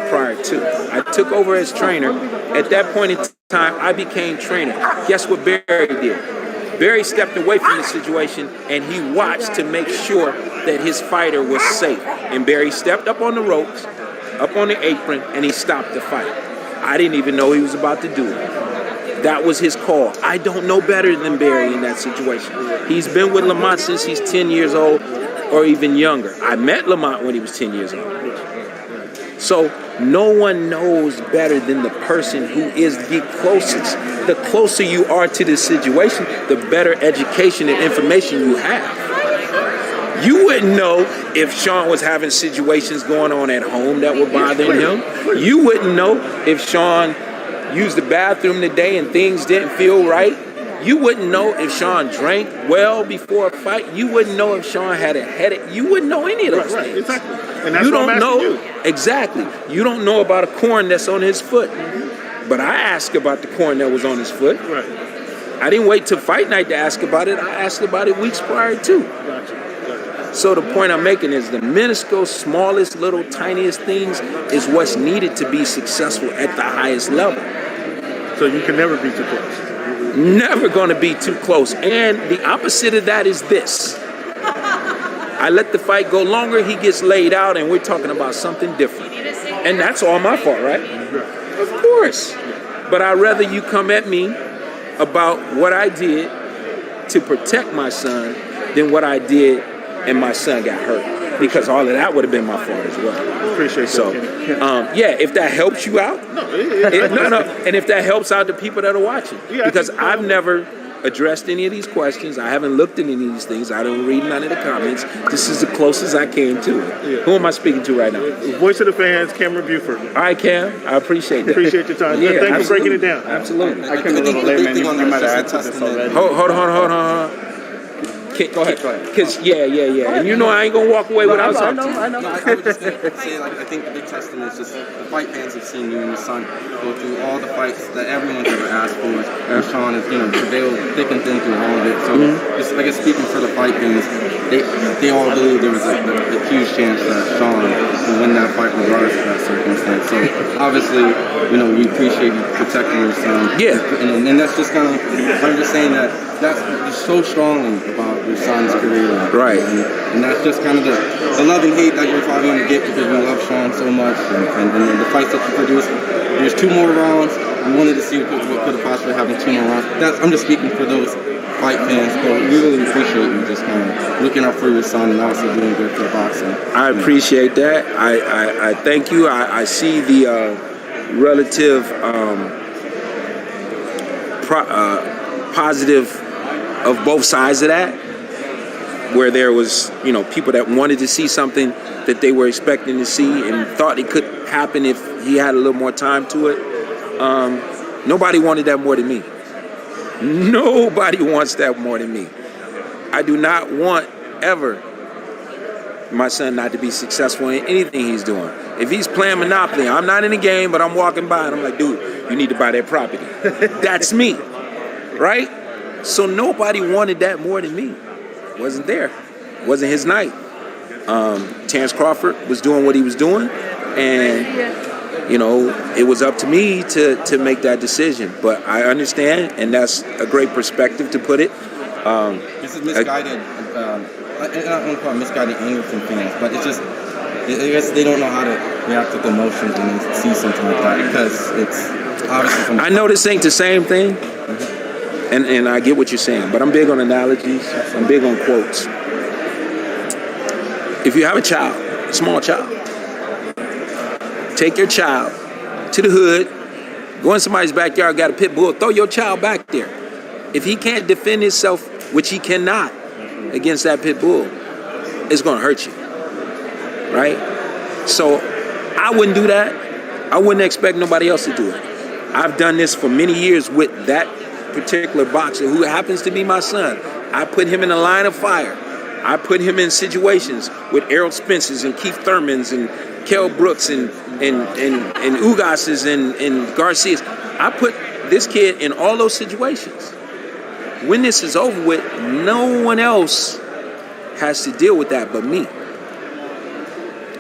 prior to. I took over as trainer. At that point in time I became trainer, guess what Barry did? Barry stepped away from the situation and he watched to make sure that his fighter was safe. And Barry stepped up on the ropes, up on the apron, and he stopped the fight. I didn't even know he was about to do it. That was his call. I don't know better than Barry in that situation. He's been with Lamont since he's 10 years old or even younger. I met Lamont when he was 10 years old. So no one knows better than the person who is the closest. The closer you are to the situation, the better education and information you have. You wouldn't know if Sean was having situations going on at home that were bothering him. You wouldn't know if Sean used the bathroom today and things didn't feel right. You wouldn't know if Sean drank well before a fight. You wouldn't know if Sean had a headache. You wouldn't know any of those things. Exactly. And that's you what I'm don't asking know exactly. You don't know about a corn that's on his foot. But I asked about the corn that was on his foot. Right. I didn't wait till fight night to ask about it. I asked about it weeks prior too. Gotcha. So the point I'm making is the minuscule, smallest, little, tiniest things is what's needed to be successful at the highest level. So you can never be too close. Never going to be too close. And the opposite of that is this. I let the fight go longer, he gets laid out, and we're talking about something different. And that's all my fault, right? Of course. But I'd rather you come at me about what I did to protect my son than what I did and my son got hurt. Because all of that would have been my fault as well. Appreciate so, that. Yeah, if that helps you out, no, and if that helps out the people that are watching, because I've never addressed any of these questions, I haven't looked at any of these things, I don't read none of the comments. This is the closest I came to it. Yeah. Who am I speaking to right now? Voice of the fans, Cameron Buford. All right, Cam, I appreciate that. Appreciate your time. Yeah, thanks for breaking it down. Absolutely. I came a little late, man. You might have answered this already. Hold on. Go ahead. Because, yeah. And you know I ain't going to walk away without something. I know. I was just going to say, like, I think the big testament is just the fight fans have seen you and your son go through all the fights that everyone's ever asked for. And Sean has, prevailed thick and thin through all of it. So, just, I guess, speaking for the fight fans, they all believe there was a huge chance that Sean would win that fight regardless of that circumstance. So, obviously, we appreciate you protecting your son. Yeah. And that's just kind of, I'm just saying that that's so strongly about your son's career. Right. And that's just kind of the love and hate that you're probably going to get because we love Sean so much. And the fights that you produced, there's 2 more rounds. We wanted to see what could have possibly happened 2 more rounds. I'm just speaking for those fight fans, but we really appreciate you just kind of looking out for your son and also doing good for boxing. I appreciate that. I thank you. I see the relative positive of both sides of that, where there was, people that wanted to see something that they were expecting to see and thought it could happen if he had a little more time to it. Nobody wanted that more than me. Nobody wants that more than me. I do not want ever my son not to be successful in anything he's doing. If he's playing Monopoly, I'm not in the game, but I'm walking by and I'm like, dude, you need to buy that property. That's me, right? So nobody wanted that more than me. Wasn't there. Wasn't his night. Terrence Crawford was doing what he was doing, and it was up to me to make that decision. But I understand, and that's a great perspective to put it. This is misguided. I don't want to call it misguided anger from fans, but it's just, I guess they don't know how to react with emotions when they see something like that, because it's obviously. I know this ain't the same thing. And I get what you're saying, but I'm big on analogies. I'm big on quotes. If you have a child, a small child, take your child to the hood, go in somebody's backyard, got a pit bull, throw your child back there. If he can't defend himself, which he cannot, against that pit bull, it's going to hurt you, right? So I wouldn't do that. I wouldn't expect nobody else to do it. I've done this for many years with that particular boxer who happens to be my son. I put him in a line of fire. I put him in situations with Errol Spence's and Keith Thurman's and Kell Brooks and Ugas's and Garcia's. I put this kid in all those situations. When this is over with, no one else has to deal with that but me.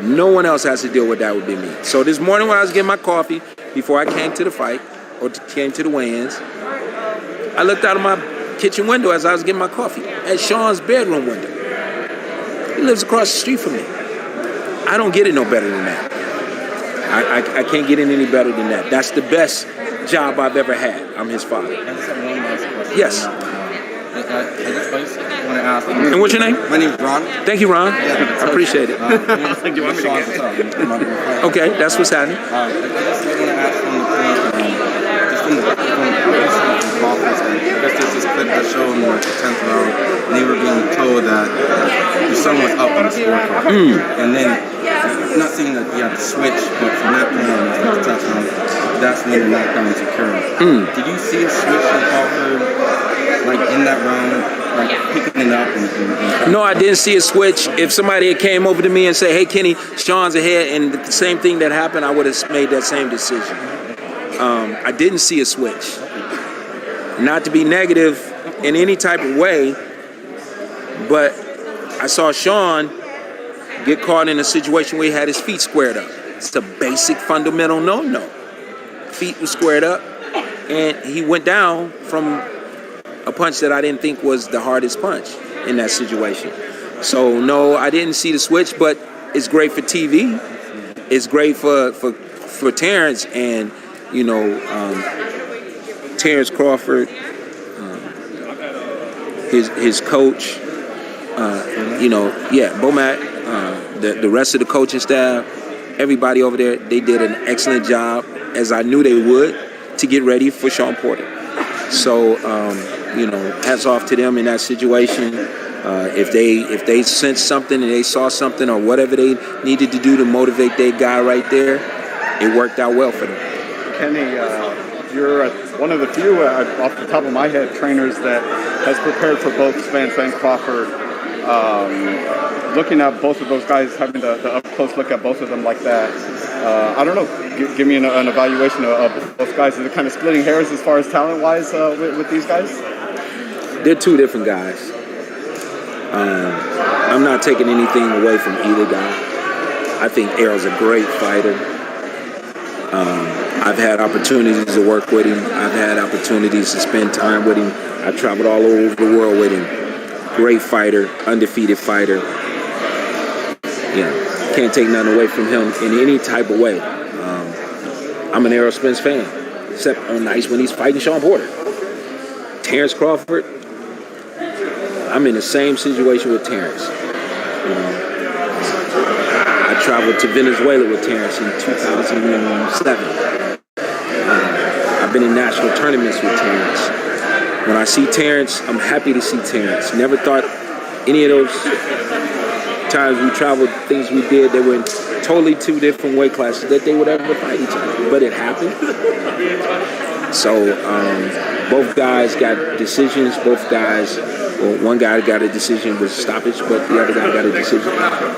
No one else has to deal with that would be me. So this morning when I was getting my coffee, before I came to the fight, or came to the weigh-ins, I looked out of my kitchen window as I was getting my coffee at Sean's bedroom window. He lives across the street from me. I don't get it no better than that. I can't get it any better than that. That's the best job I've ever had. I'm his father. I just have one last question. Yes. I just want to ask. And what's your name? My name is Ron. Thank you, Ron. I appreciate it. Thank you. Okay, that's what's happening. I just want to ask from the point, just from conference, I guess there's this clip that showed in the 10th round, and they were being told that your son was up on the scorecard. And then, I'm not saying that you had to switch, but from that point on, like the 10th round, that's when the knockdowns occurred. Did you see a switch in Crawford, like in that round, like picking it up? No, I didn't see a switch. If somebody had came over to me and said, hey, Kenny, Sean's ahead, and the same thing that happened, I would have made that same decision. I didn't see a switch. Not to be negative in any type of way, but I saw Sean get caught in a situation where he had his feet squared up. It's a basic fundamental no-no. Feet were squared up, and he went down from a punch that I didn't think was the hardest punch in that situation. So, no, I didn't see the switch, but it's great for TV. It's great for Terrence and, you know, Terrence Crawford, his coach, Bomac, the rest of the coaching staff, everybody over there, they did an excellent job, as I knew they would, to get ready for Sean Porter. So, hats off to them in that situation. If they sensed something and they saw something or whatever they needed to do to motivate their guy right there, it worked out well for them. Kenny, you're one of the few, off the top of my head, trainers that has prepared for both Spence and Crawford. Looking at both of those guys, having the up-close look at both of them like that, I don't know, give me an evaluation of both guys. Is it kind of splitting hairs as far as talent-wise with these guys? They're two different guys. I'm not taking anything away from either guy. I think Errol's a great fighter. I've had opportunities to work with him. I've had opportunities to spend time with him. I've traveled all over the world with him. Great fighter, undefeated fighter. Can't take nothing away from him in any type of way. I'm an Errol Spence fan, except on nights when he's fighting Sean Porter. Terrence Crawford, I'm in the same situation with Terrence. I traveled to Venezuela with Terrence in 2007. I've been in national tournaments with Terrence. When I see Terrence, I'm happy to see Terrence. Never thought any of those times we traveled, things we did, they were in totally two different weight classes, that they would ever fight each other. But it happened. So both guys got decisions. Both guys, well, one guy got a decision with stoppage, but the other guy got a decision.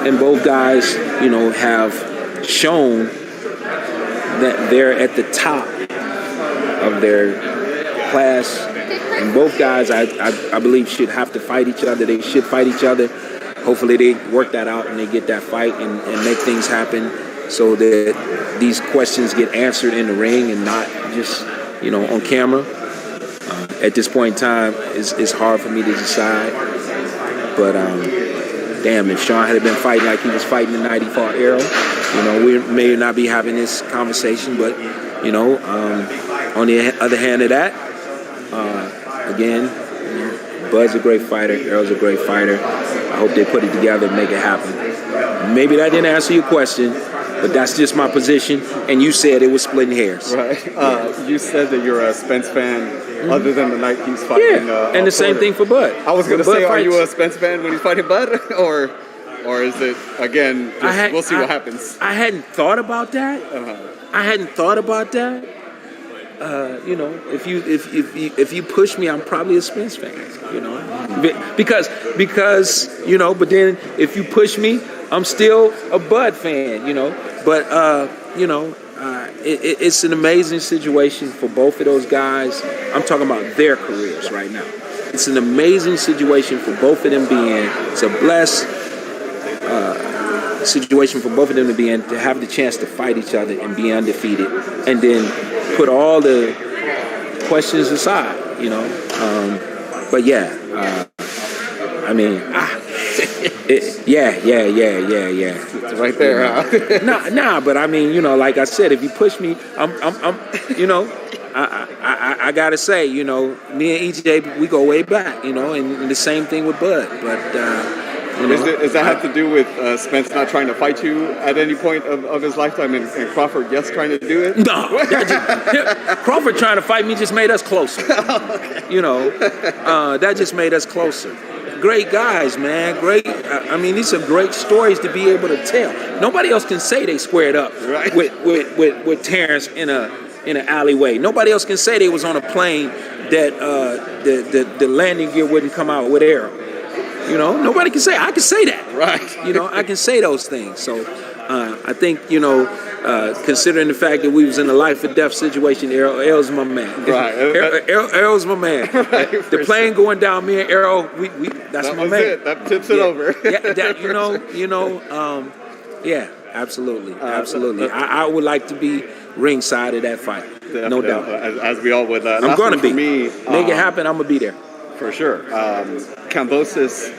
And both guys, have shown that they're at the top of their class. And both guys, I believe, should have to fight each other. They should fight each other. Hopefully they work that out and they get that fight and make things happen so that these questions get answered in the ring and not just, on camera. At this point in time, it's hard for me to decide. But, damn, if Sean had been fighting like he was fighting the night he fought Errol, we may not be having this conversation. But, on the other hand of that, again, Bud's a great fighter. Errol's a great fighter. I hope they put it together and make it happen. Maybe that didn't answer your question, but that's just my position. And you said it was splitting hairs. Right. You said that you're a Spence fan other than the night he's fighting. Yeah, and the same thing for Bud. I was going to say, are you a Spence fan when he's fighting Bud? or is it, again, we'll see what happens? I hadn't thought about that. If you push me, I'm probably a Spence fan, because but then if you push me, I'm still a Bud fan, but it's an amazing situation for both of those guys. I'm talking about their careers right now. It's an amazing situation for both of them it's a blessed situation for both of them to be in, to have the chance to fight each other and be undefeated, and then put all the questions aside, but yeah, I mean, yeah. It's right there, huh? Nah, but I mean, like I said, if you push me, I'm I gotta say, me and EJ, we go way back, and the same thing with Bud, but. Does that have to do with Spence not trying to fight you at any point of his lifetime, and Crawford, yes, trying to do it? No, Crawford trying to fight me just made us closer. That just made us closer. Great guys, man. Great. I mean, these are great stories to be able to tell. Nobody else can say they squared up with Terrence in an alleyway. Nobody else can say they was on a plane that the landing gear wouldn't come out with air. Nobody can say. I can say that. Right. I can say those things. So I think, considering the fact that we was in a life or death situation, Errol's my man. Right. Errol's my man. Right, the plane going down, me and Errol, that's my man. It. That tips it over. Yeah, absolutely. Absolutely. I would like to be ringside of that fight. No doubt. As we all would. I'm going to be. Me, make it happen, I'm going to be there. For sure. Kambosos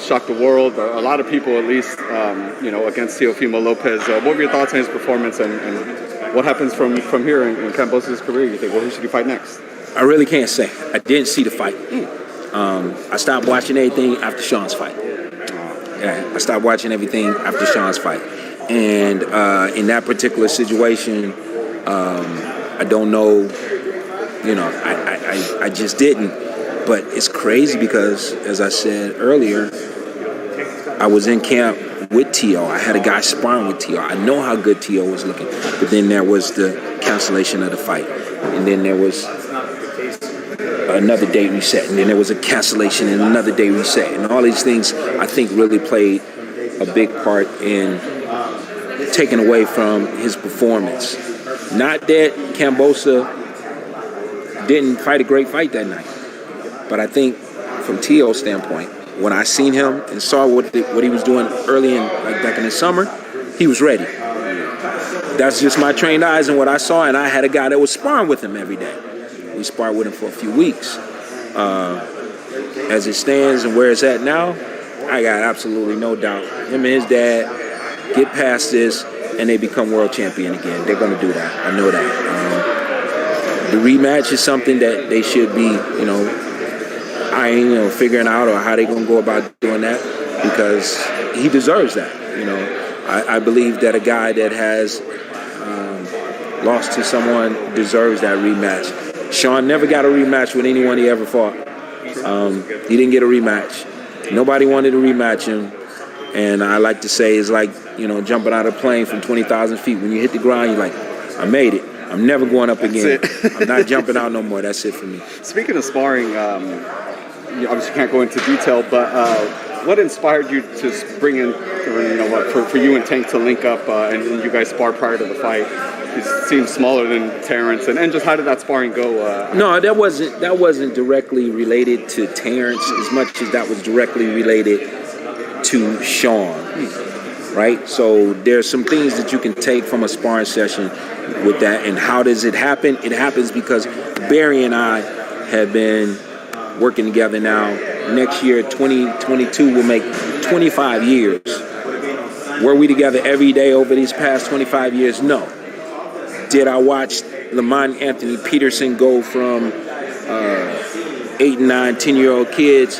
shocked the world, a lot of people at least, against Teofimo Lopez. What were your thoughts on his performance and what happens from here in Kambosos' career? You think, who should he fight next? I really can't say. I didn't see the fight. I stopped watching everything after Sean's fight. I stopped watching everything after Sean's fight. And in that particular situation, I don't know, I just didn't. But it's crazy because, as I said earlier, I was in camp with T.O. I had a guy sparring with T.O. I know how good T.O. was looking. But then there was the cancellation of the fight. And then there was another date reset. And then there was a cancellation and another day reset. And all these things, I think, really played a big part in taking away from his performance. Not that Kambosos didn't fight a great fight that night. But I think from T.O.'s standpoint, when I seen him and saw what he was doing early back in the summer, he was ready. That's just my trained eyes and what I saw, and I had a guy that was sparring with him every day. We sparred with him for a few weeks. As it stands and where it's at now, I got absolutely no doubt. Him and his dad get past this, and they become world champion again. They're going to do that. I know that. The rematch is something that they should be, figuring out or how they're going to go about doing that, because he deserves that. I believe that a guy that has lost to someone deserves that rematch. Sean never got a rematch with anyone he ever fought. He didn't get a rematch. Nobody wanted to rematch him. And I like to say it's like, jumping out of a plane from 20,000 feet. When you hit the ground, you're like, I made it. I'm never going up again. I'm not jumping out no more. That's it for me. Speaking of sparring, you obviously can't go into detail, but what inspired you to bring in, for you and Tank to link up and you guys spar prior to the fight? He seems smaller than Terrence, and just how did that sparring go? No, that wasn't directly related to Terrence as much as that was directly related to Sean, right? So there's some things that you can take from a sparring session with that. And how does it happen? It happens because Barry and I have been working together now. Next year, 2022, will make 25 years. Were we together every day over these past 25 years? No. Did I watch Lamont Anthony Peterson go from 8 and 9, 10-year-old kids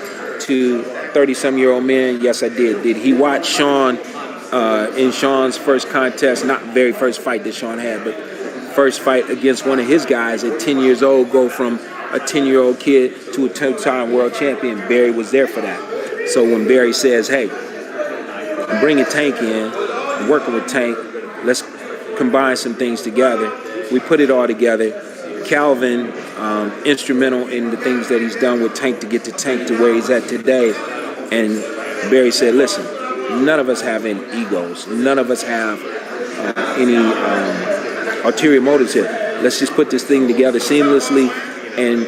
to 30-some-year-old men? Yes, I did. Did he watch Sean in Sean's first contest, not very first fight that Sean had, but first fight against one of his guys at 10 years old, go from a 10-year-old kid to a two-time world champion? Barry was there for that. So when Barry says, hey, I'm bringing Tank in, I'm working with Tank, let's combine some things together. We put it all together. Calvin, instrumental in the things that he's done with Tank to get to Tank to where he's at today. And Barry said, listen, none of us have any egos. None of us have any ulterior motives here. Let's just put this thing together seamlessly and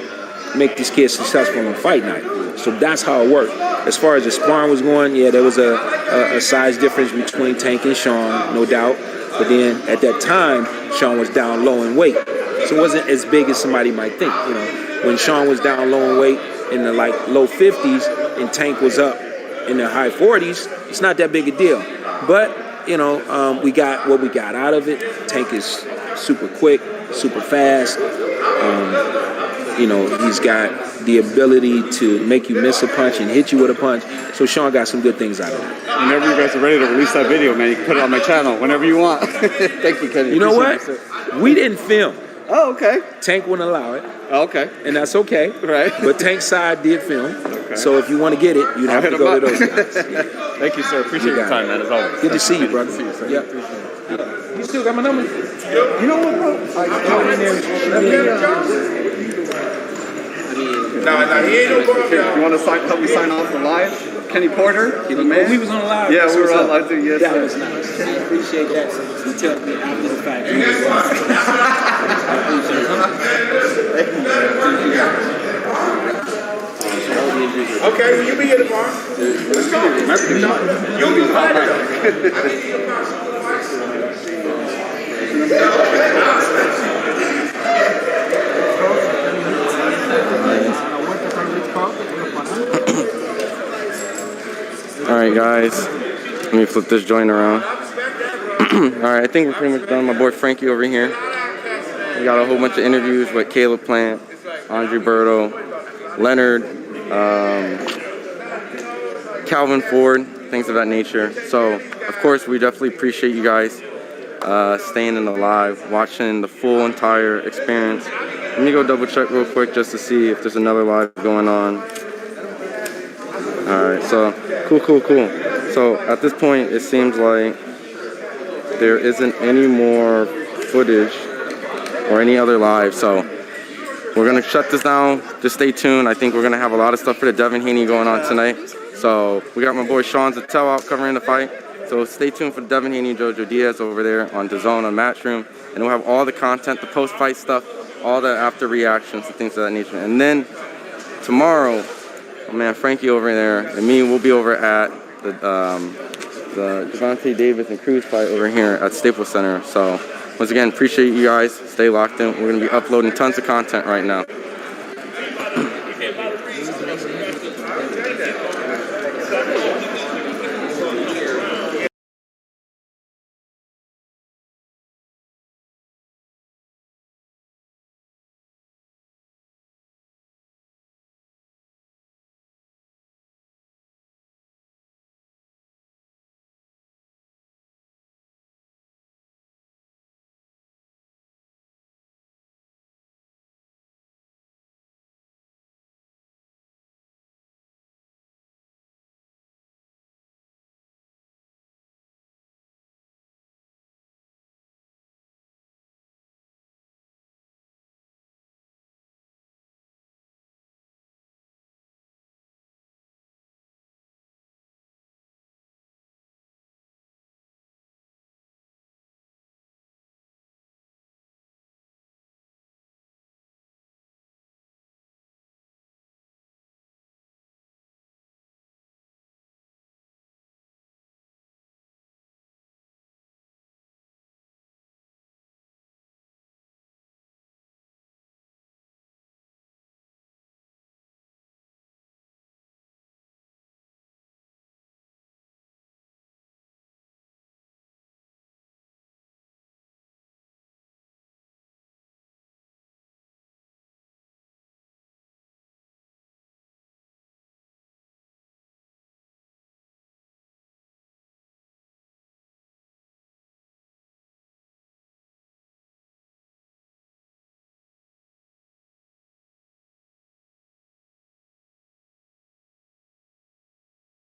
make this kid successful on fight night. So that's how it worked. As far as the sparring was going, yeah, there was a size difference between Tank and Sean, no doubt. But then at that time, Sean was down low in weight. So reaction wasn't as big as somebody might think. You know, when Sean was down low in weight in the like low 50s and Tank was up in the high 40s, it's not that big a deal. But you know, we got what we got out of it. Tank is super quick, super fast. You know, he's got the ability to make you miss a punch and hit you with a punch. So Sean got some good things out of it. Whenever you guys are ready to release that video, man, you can put it on my channel whenever you want. Thank you, Kenny. You know what? We didn't film. Oh, okay. Tank wouldn't allow it. Oh, okay. And that's okay. Right. But Tank's side did film. Okay. So if you want to get it, you'd have to go to those guys. Yeah. Thank you, sir. Appreciate your time, man, as always. Good to see you, brother. Good to see you, sir. Yep. You still got my number? You know what, bro? No, he ain't no problem. You want to help me sign off the live? Kenny Porter, the man. We was on live. Yeah, we were on live too. Yes, that sir. was nice. I appreciate that. You tell me after the fact. Okay, well, you be here tomorrow. Let's go. You'll be fine. Alright guys, let me flip this joint around. Alright, I think we're pretty much done. My boy Frankie over here. We got a whole bunch of interviews with Caleb Plant, Andre Berto, Leonard, Calvin Ford, things of that nature. So, of course, we definitely appreciate you guys staying in the live, watching the full entire experience. Let me go double check real quick just to see if there's another live going on. Alright, so cool. So at this point, it seems like there isn't any more footage or any other live. So we're going to shut this down. Just stay tuned. I think we're going to have a lot of stuff for the Devin Haney going on tonight. So we got my boy Sean Zattel out covering the fight. So stay tuned for the Devin Haney and Jojo Diaz over there on DAZN on Matchroom. And we'll have all the content, the post-fight stuff, all the after reactions and things of that nature. And then tomorrow, my man Frankie over there and me will be over at the Gervonta Davis and Cruz fight over here at Staples Center. So once again, appreciate you guys. Stay locked in. We're going to be uploading tons of content right now.